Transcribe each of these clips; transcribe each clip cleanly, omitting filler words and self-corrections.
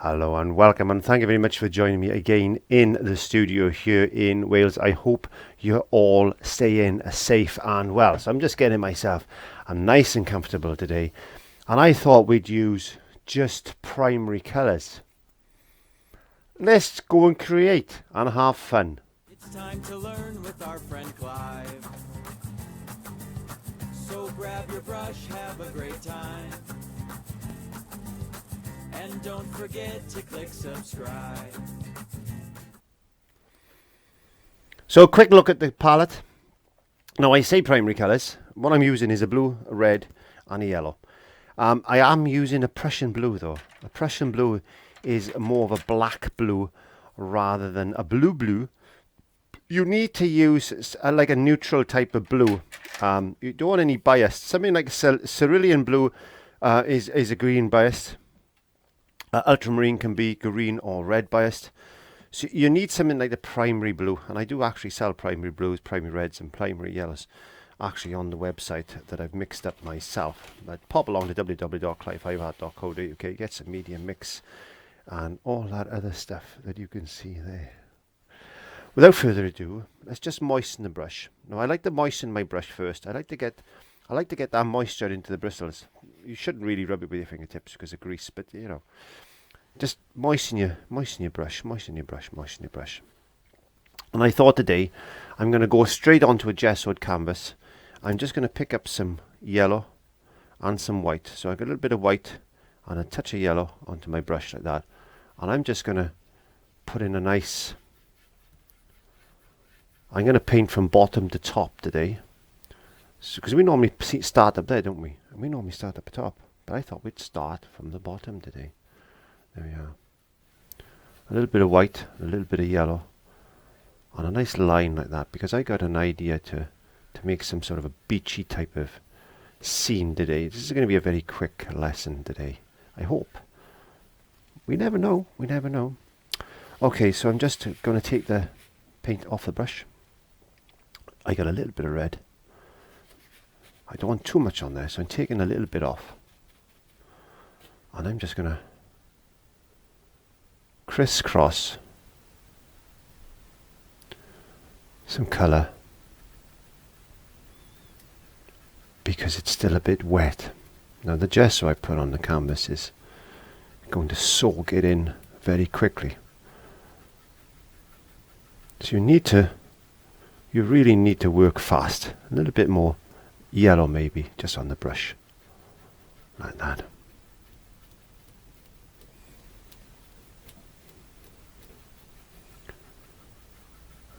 Hello and welcome, and thank you very much for joining me again in the studio here in Wales. I hope you're all staying safe and well. So I'm just getting myself nice and comfortable today, and I thought we'd use just primary colours. Let's go and create and have fun. It's time to learn with our friend Clive. So grab your brush, have a great time. And don't forget to click subscribe. So a quick look at the palette. Now I say primary colours. What I'm using is a blue, a red and a yellow. I am using a Prussian blue though. A Prussian blue is more of a black blue rather than a blue. You need to use like a neutral type of blue. You don't want any bias. Something like cerulean blue is a green bias. Ultramarine can be green or red biased. So you need something like the primary blue, and I do actually sell primary blues, primary reds and primary yellows actually on the website that I've mixed up myself. But pop along to www.clivehighart.co.uk, get some medium mix and all that other stuff that you can see there. Without further ado, let's just moisten the brush. Now I like to moisten my brush first. I like to get that moisture into the bristles. You shouldn't really rub it with your fingertips because of grease, but you know, just moisten your brush. And I thought today I'm going to go straight onto a gessoed canvas. I'm just going to pick up some yellow and some white. So I got a little bit of white and a touch of yellow onto my brush like that. And I'm just going to put in a nice... I'm going to paint from bottom to top today. Because we normally start up there, don't we? We normally start up the top. But I thought we'd start from the bottom today. There we are. A little bit of white, a little bit of yellow. On a nice line like that. Because I got an idea to make some sort of a beachy type of scene today. This is going to be a very quick lesson today. I hope. We never know. We never know. Okay, so I'm just going to take the paint off the brush. I got a little bit of red. I don't want too much on there, so I'm taking a little bit off. And I'm just going to crisscross some colour because it's still a bit wet. Now the gesso I put on the canvas is going to soak it in very quickly. So you really need to work fast. A little bit more yellow maybe, just on the brush. Like that.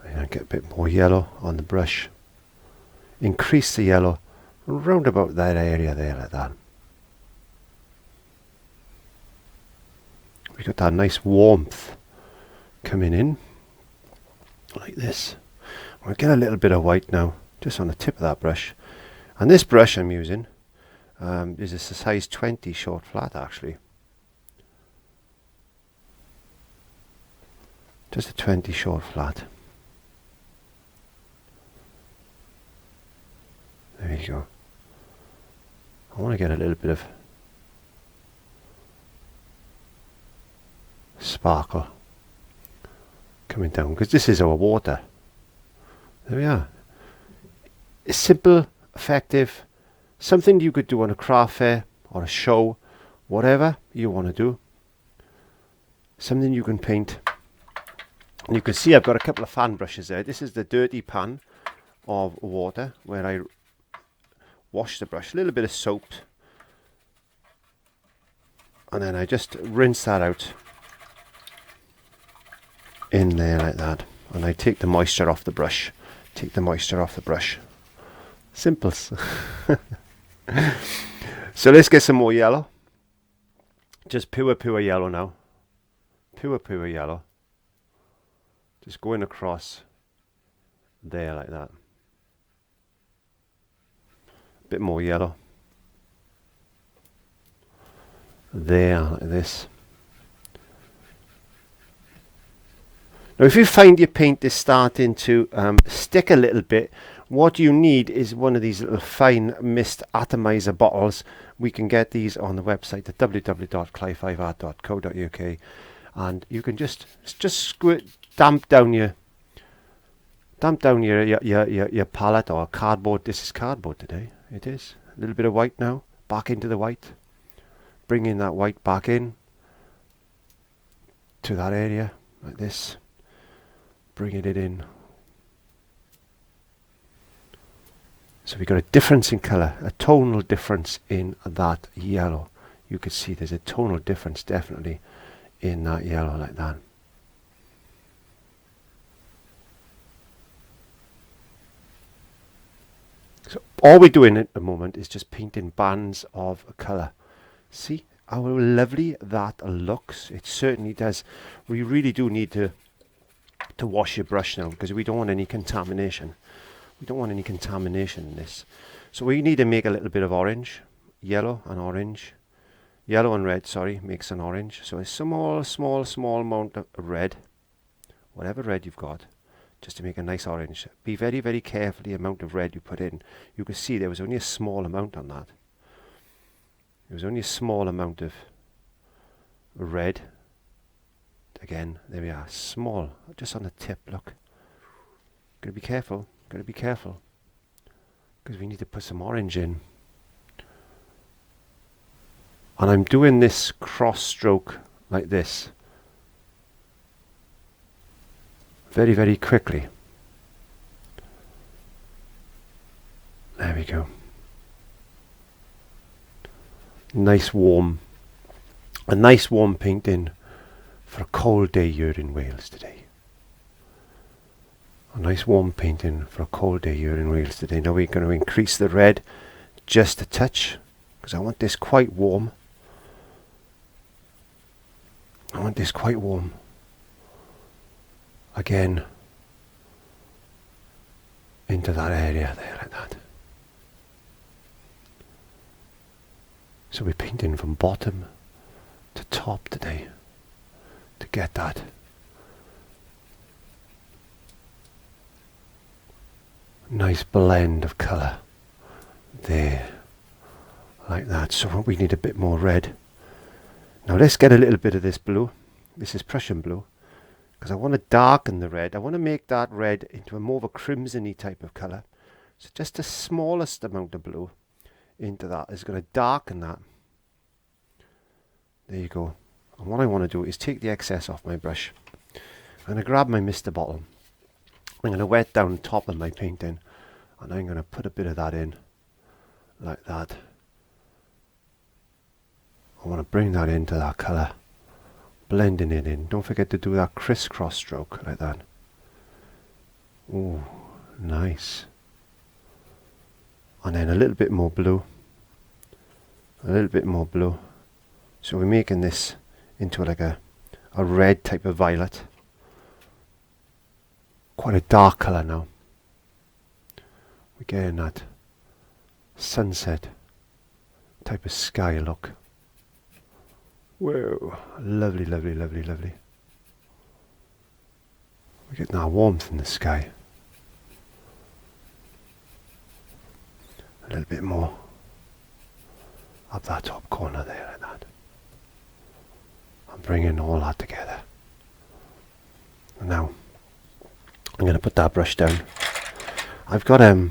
And get a bit more yellow on the brush. Increase the yellow round about that area there, like that. We got that nice warmth coming in. Like this. We'll get a little bit of white now, just on the tip of that brush. And this brush I'm using is a size 20 short flat actually. Just a 20 short flat. There you go. I want to get a little bit of sparkle coming down because this is our water. There we are. It's simple, effective, something you could do on a craft fair or a show, whatever you want to do. Something you can paint. And you can see I've got a couple of fan brushes there. This is the dirty pan of water where I wash the brush, a little bit of soap, and then I just rinse that out in there like that, and I take the moisture off the brush. Simple. So let's get some more yellow. Just pure yellow now. Pure yellow. Just going across there like that. Bit more yellow. There, like this. Now if you find your paint is starting to stick a little bit, what you need is one of these little fine mist atomizer bottles we can get these on the website at www.clive5art.co.uk, and you can just squirt, damp down your palette or cardboard. This is cardboard today. It is a little bit of white now, back into the white, bringing that white back in to that area like this, bringing it in. So we got a difference in colour, a tonal difference in that yellow. You can see there's a tonal difference definitely in that yellow like that. So all we're doing at the moment is just painting bands of colour. See how lovely that looks? It certainly does. We really do need to wash your brush now, because we don't want any contamination. We don't want any contamination in this. So we need to make a little bit of orange, yellow and orange. Yellow and red, sorry, makes an orange. So a small amount of red, whatever red you've got, just to make a nice orange. Be very, very careful the amount of red you put in. You can see there was only a small amount on that. There was only a small amount of red. Again, there we are, small, just on the tip, look. Gotta be careful. Got to be careful, because we need to put some orange in. And I'm doing this cross stroke like this, very, very quickly. There we go. A nice warm painting for a cold day here in Wales today. A nice warm painting for a cold day here in Wales today. Now we're going to increase the red just a touch, because I want this quite warm. I want this quite warm. Again, into that area there like that. So we're painting from bottom to top today to get that nice blend of colour there, like that. So we need a bit more red. Now let's get a little bit of this blue. This is Prussian blue, because I want to darken the red. I want to make that red into a more of a crimson-y type of colour. So just the smallest amount of blue into that is going to darken that. There you go. And what I want to do is take the excess off my brush. I'm going to grab my mister bottle. I'm going to wet down the top of my painting, and I'm going to put a bit of that in like that. I want to bring that into that colour, blending it in. Don't forget to do that crisscross stroke like that. Oh, nice. And then a little bit more blue, a little bit more blue. So we're making this into like a red type of violet. Quite a dark colour now. We're getting that sunset type of sky look. Whoa, lovely, lovely, lovely, lovely. We're getting that warmth in the sky. A little bit more up that top corner there like that. I'm bringing all that together. And now I'm going to put that brush down. I've got a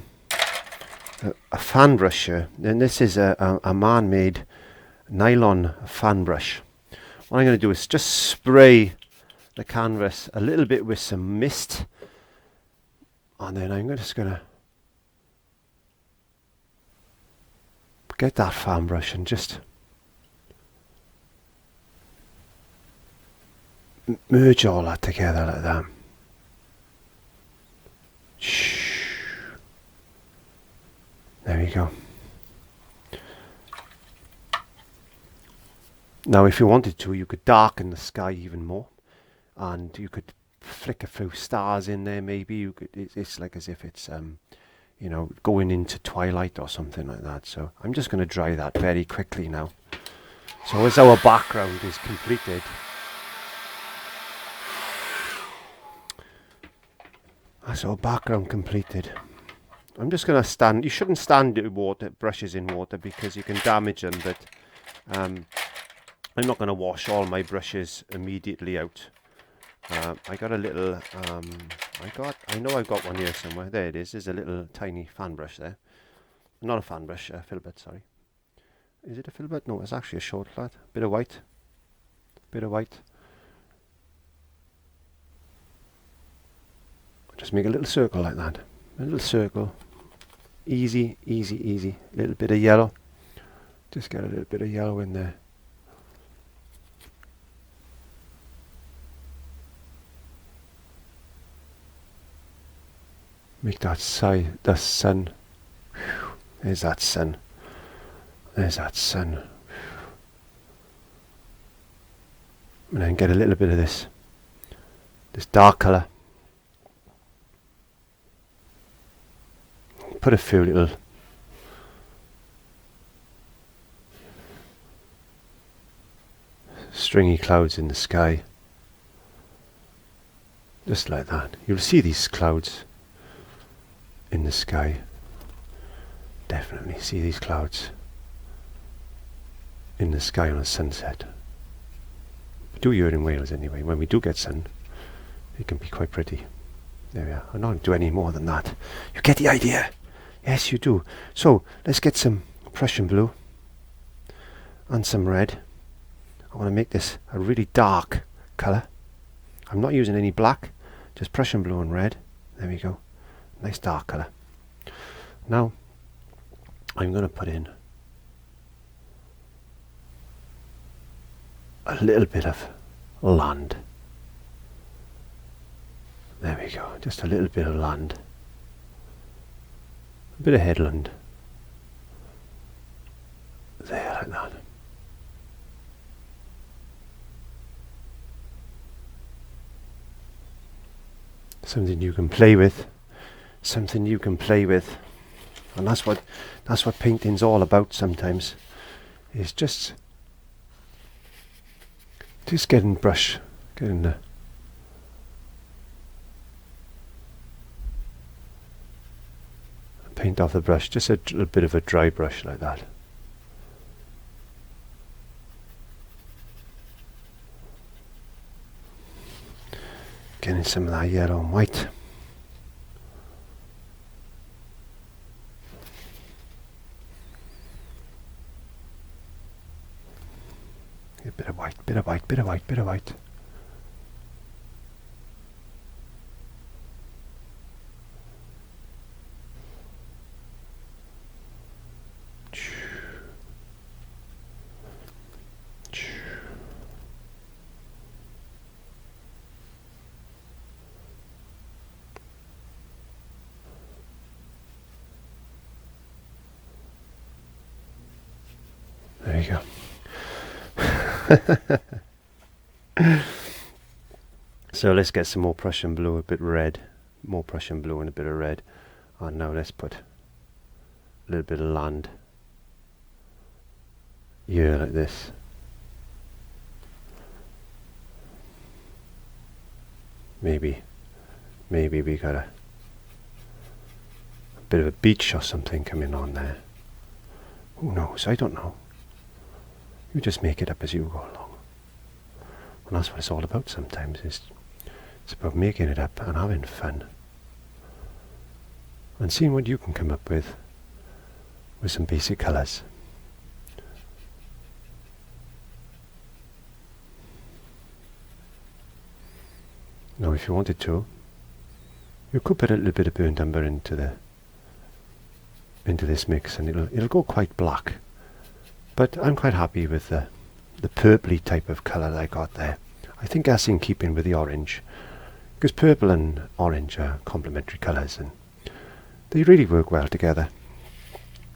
fan brush here, and this is a man-made nylon fan brush. What I'm going to do is just spray the canvas a little bit with some mist, and then I'm just going to get that fan brush and just merge all that together like that. There we go. Now if you wanted to, you could darken the sky even more, and you could flick a few stars in there maybe. You could, it's like as if it's you know, going into twilight or something like that. So I'm just going to dry that very quickly now. So as our background is completed, I'm just going to stand. You shouldn't stand brushes in water because you can damage them, but I'm not going to wash all my brushes immediately out. I got a little, I know I've got one here somewhere. There it is. There's a little tiny fan brush there. Not a fan brush, filbert, sorry. Is it a filbert? No, it's actually a short flat. Bit of white. Bit of white. Just make a little circle like that. A little circle. Easy, easy, easy. A little bit of yellow. Just get a little bit of yellow in there. Make that side, the sun. Whew. There's that sun. There's that sun. And then get a little bit of this dark colour. Put a few little stringy clouds in the sky. Just like that. You'll see these clouds in the sky. Definitely see these clouds in the sky on a sunset. We do here in Wales anyway. When we do get sun, it can be quite pretty. There we are. I'm not going to do any more than that. You get the idea? Yes, you do. So let's get some Prussian blue and some red. I want to make this a really dark colour. I'm not using any black, just Prussian blue and red. There we go. Nice dark colour. Now I'm going to put in a little bit of land. There we go. Just a little bit of land. A bit of headland. There, like that. Something you can play with. Something you can play with. And that's what painting's all about sometimes. Is just getting the paint off the brush, just a little bit of a dry brush like that. Getting some of that yellow and white. A bit of white, bit of white, bit of white, bit of white. There you go. So let's get some more Prussian blue, a bit red. More Prussian blue and a bit of red. And now let's put a little bit of land. Yeah, like this. Maybe we got a bit of a beach or something coming on there. Who knows? I don't know. You just make it up as you go along. And that's what it's all about sometimes. It's about making it up and having fun. And seeing what you can come up with some basic colours. Now if you wanted to, you could put a little bit of burnt umber into this mix and it'll go quite black. But I'm quite happy with the purpley type of colour that I got there. I think that's in keeping with the orange, because purple and orange are complementary colours and they really work well together.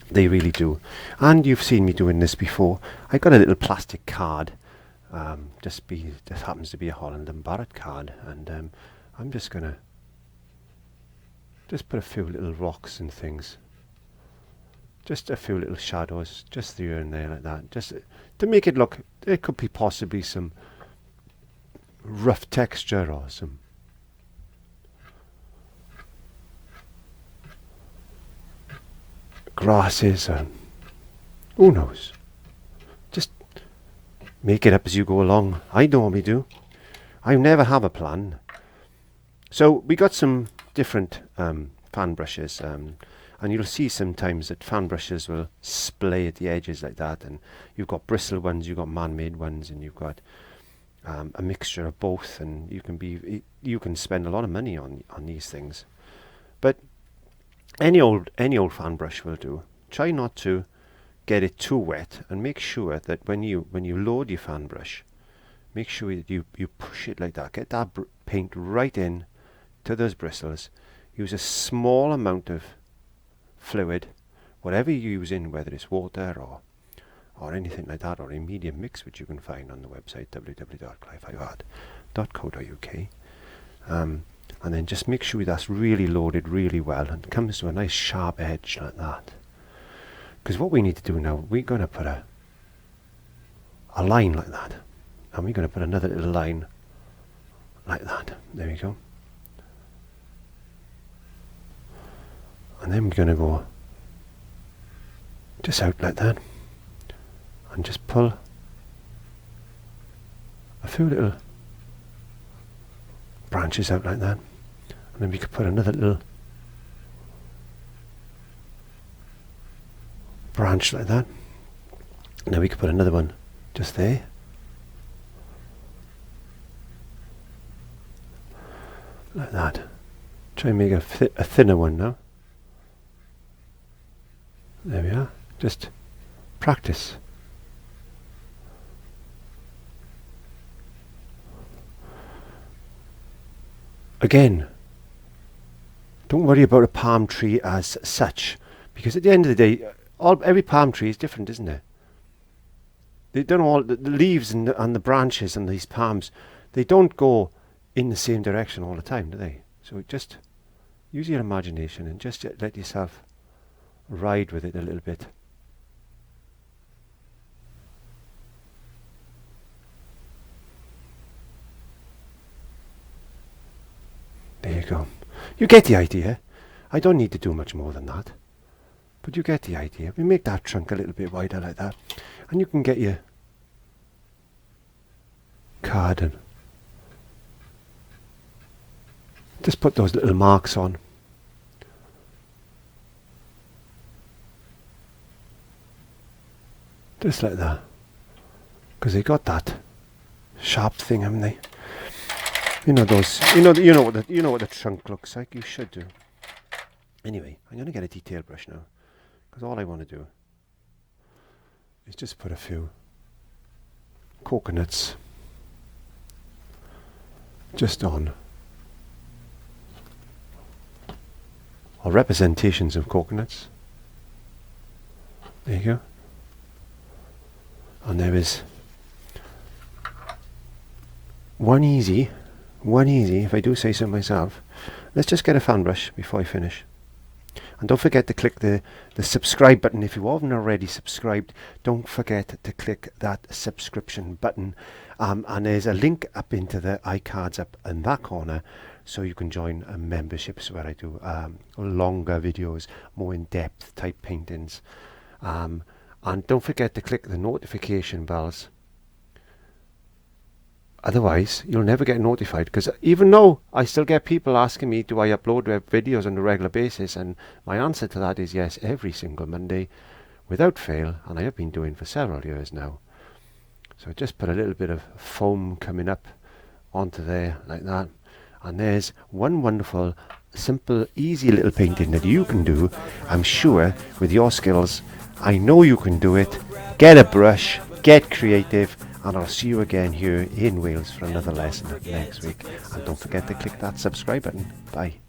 They really do. And you've seen me doing this before. I got a little plastic card, just happens to be a Holland and Barrett card, and I'm just gonna put a few little rocks and things. Just a few little shadows, just here and there like that, just to make it look, there could be possibly some rough texture or some grasses, and who knows. Just make it up as you go along. I normally do. I never have a plan. So we got some different fan brushes, and you'll see sometimes that fan brushes will splay at the edges like that, and you've got bristle ones, you've got man-made ones, and you've got a mixture of both, and you can spend a lot of money on these things. But any old fan brush will do. Try not to get it too wet, and make sure that when you load your fan brush, make sure that you push it like that. Get that paint right in to those bristles. Use a small amount of fluid, whatever you're using, whether it's water or anything like that, or a medium mix, which you can find on the website www.clive5art.co.uk. And then just make sure that's really loaded really well and comes to a nice sharp edge like that. Because what we need to do now, we're going to put a line like that, and we're going to put another little line like that. There we go. And then we're going to go just out like that, and just pull a few little branches out like that, and then we could put another little branch like that, and then we could put another one just there, like that. Try and make a thinner one now. There we are. Just practice. Again, don't worry about a palm tree as such, because at the end of the day, every palm tree is different, isn't it? They don't all, the leaves and the branches and these palms, they don't go in the same direction all the time, do they? So just use your imagination and just let yourself ride with it a little bit. There you go. You get the idea. I don't need to do much more than that. But you get the idea. We make that trunk a little bit wider like that. And you can get your card and just put those little marks on. Just like that. Because they got that sharp thing, haven't they? You know those. You know what the trunk looks like. You should do. Anyway, I'm going to get a detail brush now, because all I want to do is just put a few coconuts just on, or representations of coconuts. There you go. And there is one easy, if I do say so myself. Let's just get a fan brush before I finish. And don't forget to click the subscribe button. If you haven't already subscribed, don't forget to click that subscription button. And there's a link up into the iCards up in that corner, so you can join memberships where I do longer videos, more in-depth type paintings. And don't forget to click the notification bells. Otherwise, you'll never get notified, because even though I still get people asking me, do I upload web videos on a regular basis? And my answer to that is yes, every single Monday, without fail, and I have been doing for several years now. So just put a little bit of foam coming up onto there, like that. And there's one wonderful, simple, easy little painting that you can do, I'm sure, with your skills. I know you can do it. Get a brush, get creative, and I'll see you again here in Wales for another lesson next week. And don't forget to click that subscribe button. Bye.